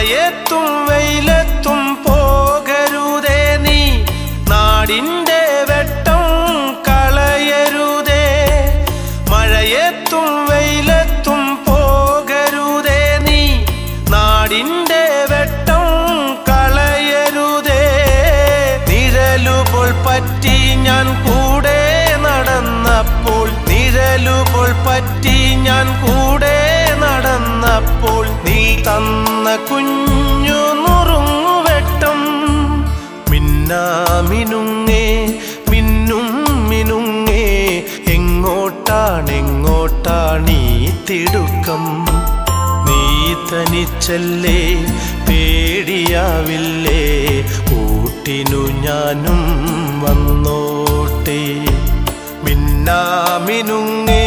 മഴയത്തും വെയിലത്തും പോകരുതേ നീ, നാടിൻ്റെ വെട്ടം കളയരുതേ. മഴയത്തും വെയിലത്തും പോകരുതേ നീ, നാടിൻ്റെ വെട്ടം കളയരുതേ. നിഴലുപോൽ പറ്റി ഞാൻ കൂടെ നടന്നപ്പോൾ, നിഴലുപോൽ പറ്റി ഞാൻ കൂടെ നടന്നപ്പോൾ, നീ തന്ന കുഞ്ഞു നുറുങ്ങുവെട്ടം മിന്നാമിനുങ്ങേ മിന്നും മിനുങ്ങേ. എങ്ങോട്ടാണെങ്ങോട്ടാണീ തിടുക്കം? നീ തനിച്ചല്ലേ, പേടിയാവില്ലേ? കൂട്ടിനു ഞാനും വന്നോട്ടെ. മിന്നാമിനുങ്ങേ